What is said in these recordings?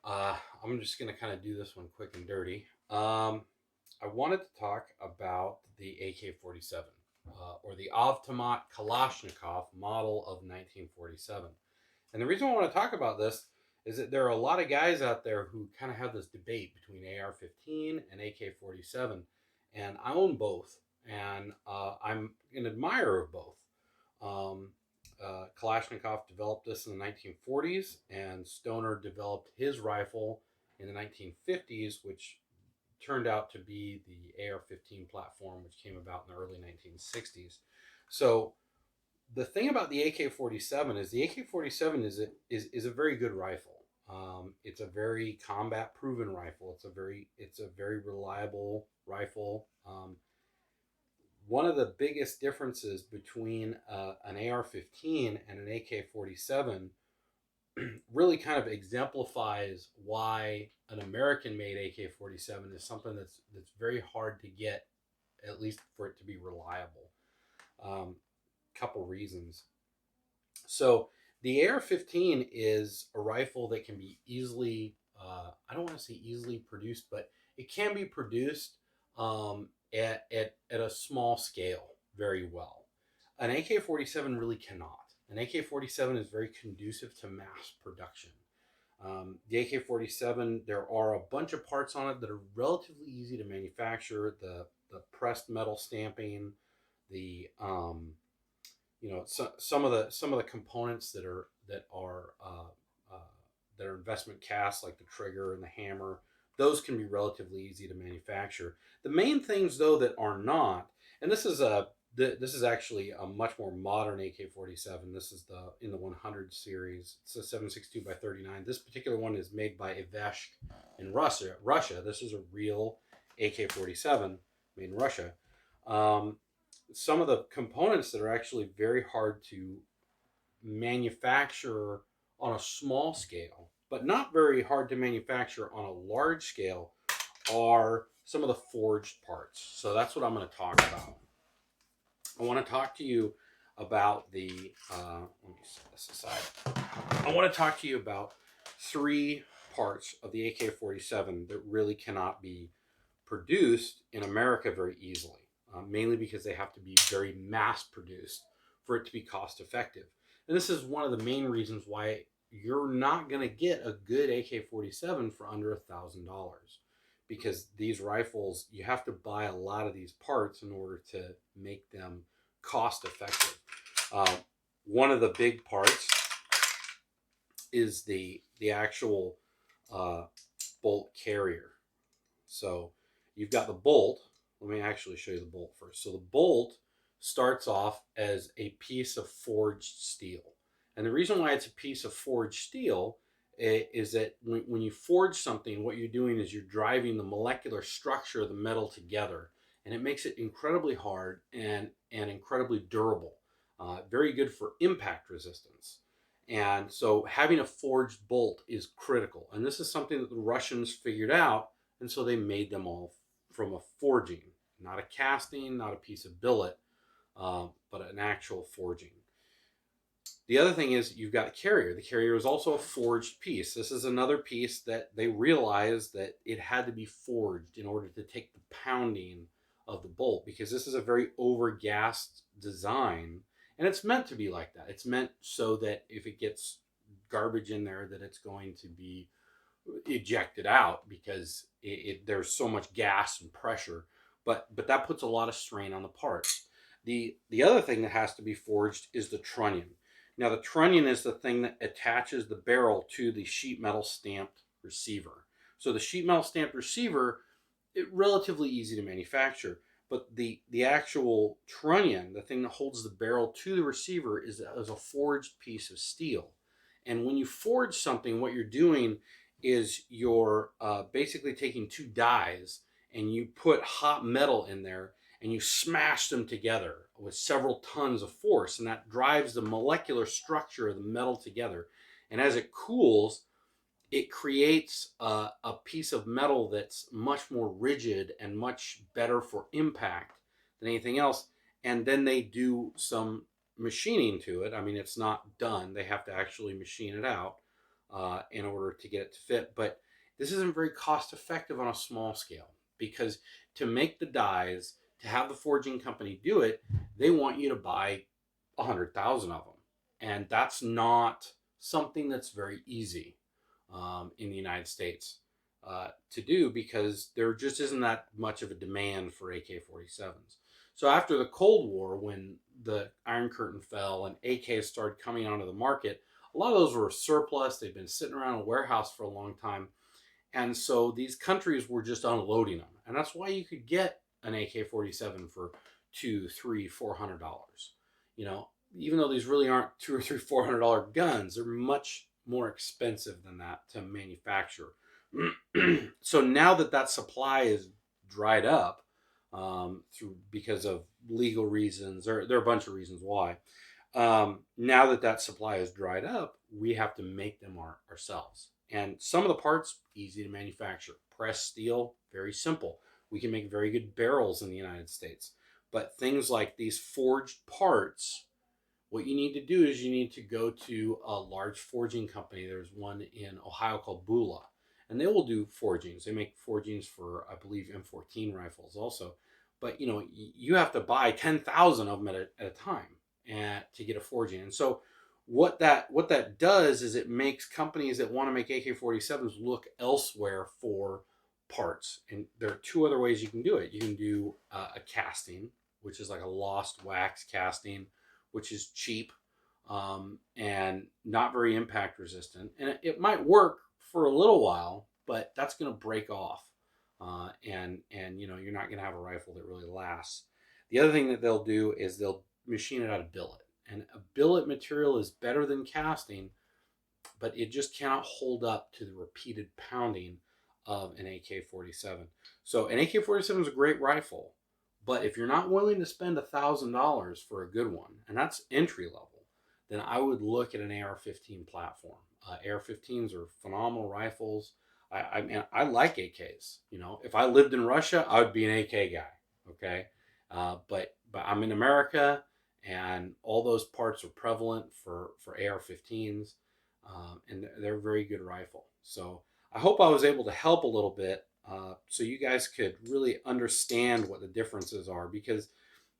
one. I'm just going to kind of do this one quick and dirty. I wanted to talk about the AK-47, or the Avtomat Kalashnikov model of 1947. And the reason I want to talk about this is that there are a lot of guys out there who kind of have this debate between AR-15 and AK-47, and I own both, and I'm an admirer of both. Um, Kalashnikov developed this in the 1940s, and Stoner developed his rifle in the 1950s, which turned out to be the AR-15 platform, which came about in the early 1960s. So the thing about the AK-47 is the AK-47 is a very good rifle. It's a very combat proven rifle. It's a very reliable rifle. One of the biggest differences between an AR-15 and an AK-47 really kind of exemplifies why an American-made AK-47 is something that's very hard to get, at least for it to be reliable. Couple reasons. So the AR-15 is a rifle that can be easily, I don't want to say easily produced, but it can be produced at a small scale very well. An AK-47 really cannot. An AK-47 is very conducive to mass production. The AK-47, there are a bunch of parts on it that are relatively easy to manufacture. The pressed metal stamping, the some of the components that are investment casts, like the trigger and the hammer. Those can be relatively easy to manufacture. The main things, though, that are not, and this is actually a much more modern AK-47. This is the in the 100 series. It's a 7.62 by 39. This particular one is made by Iveshk in Russia. This is a real AK-47 made in Russia. Some of the components that are actually very hard to manufacture on a small scale, but not very hard to manufacture on a large scale, are some of the forged parts. So that's what I'm going to talk about. I want to talk to you about let me set this aside. I want to talk to you about three parts of the AK-47 that really cannot be produced in America very easily, mainly because they have to be very mass produced for it to be cost effective. And this is one of the main reasons why you're not going to get a good AK-47 for under $1,000, because these rifles, you have to buy a lot of these parts in order to make them cost effective. One of the big parts is the actual bolt carrier. So you've got the bolt. Let me actually show you the bolt first. So the bolt starts off as a piece of forged steel. And the reason why it's a piece of forged steel is that when you forge something, what you're doing is you're driving the molecular structure of the metal together. And it makes it incredibly hard and incredibly durable. Very good for impact resistance. And so having a forged bolt is critical. And this is something that the Russians figured out, and so they made them all from a forging, not a casting, not a piece of billet, but an actual forging. The other thing is you've got a carrier. The carrier is also a forged piece. This is another piece that they realized that it had to be forged in order to take the pounding of the bolt, because this is a very overgassed design, and it's meant to be like that. It's meant so that if it gets garbage in there, that it's going to be ejected out, because there's so much gas and pressure. But that puts a lot of strain on the parts. The other thing that has to be forged is the trunnion. Now, the trunnion is the thing that attaches the barrel to the sheet metal stamped receiver. So the sheet metal stamped receiver, it's relatively easy to manufacture, but the actual trunnion, the thing that holds the barrel to the receiver, is a forged piece of steel. And when you forge something, what you're doing is you're basically taking two dies and you put hot metal in there and you smash them together with several tons of force, and that drives the molecular structure of the metal together. And as it cools, it creates a piece of metal that's much more rigid and much better for impact than anything else. And then they do some machining to it. I mean, it's not done. They have to actually machine it out. in order to get it to fit. But this isn't very cost effective on a small scale, because to make the dies, to have the forging company do it, they want you to buy 100,000 of them. And that's not something that's very easy in the United States to do, because there just isn't that much of a demand for AK-47s. So after the Cold War, when the Iron Curtain fell and AKs started coming onto the market, a lot of those were surplus. They've been sitting around a warehouse for a long time. And so these countries were just unloading them. And that's why you could get an AK-47 for $200, $300, $400. You know, even though these really aren't $200 or $300, $400 guns, they're much more expensive than that to manufacture. So now that that supply is dried up, because of legal reasons, there are a bunch of reasons why. Now that that supply is dried up, we have to make them ourselves. And some of the parts, easy to manufacture. Pressed steel, very simple. We can make very good barrels in the United States. But things like these forged parts, what you need to do is you need to go to a large forging company. There's one in Ohio called Bula, and they will do forgings. They make forgings for, I believe, M14 rifles also. But you know, you have to buy 10,000 of them at a time to get a forging. And so what that does is it makes companies that want to make AK-47s look elsewhere for parts. And there are two other ways you can do it. You can do a casting, which is like a lost wax casting, which is cheap and not very impact resistant. And it might work for a little while, but that's going to break off. And you know, you're not going to have a rifle that really lasts. The other thing that they'll do is they'll machine it out of billet. And a billet material is better than casting, but it just cannot hold up to the repeated pounding of an AK-47. So an AK-47 is a great rifle, but if you're not willing to spend $1,000 for a good one, and that's entry level, then I would look at an AR-15 platform. AR-15s are phenomenal rifles. I mean, I like AKs. You know, if I lived in Russia, I would be an AK guy. Okay, but I'm in America, and all those parts are prevalent for AR-15s, and they're a very good rifle. So I hope I was able to help a little bit, so you guys could really understand what the differences are, because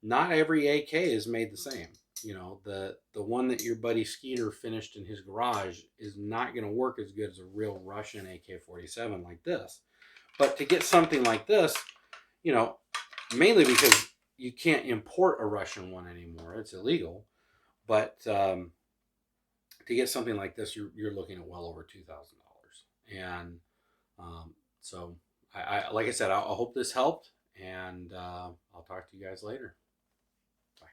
not every AK is made the same. You know, the one that your buddy Skeeter finished in his garage is not going to work as good as a real Russian AK-47 like this. But to get something like this, you know, mainly because you can't import a Russian one anymore, it's illegal. But to get something like this, you're looking at well over $2,000. And so, I like I said, I hope this helped, and I'll talk to you guys later. Bye.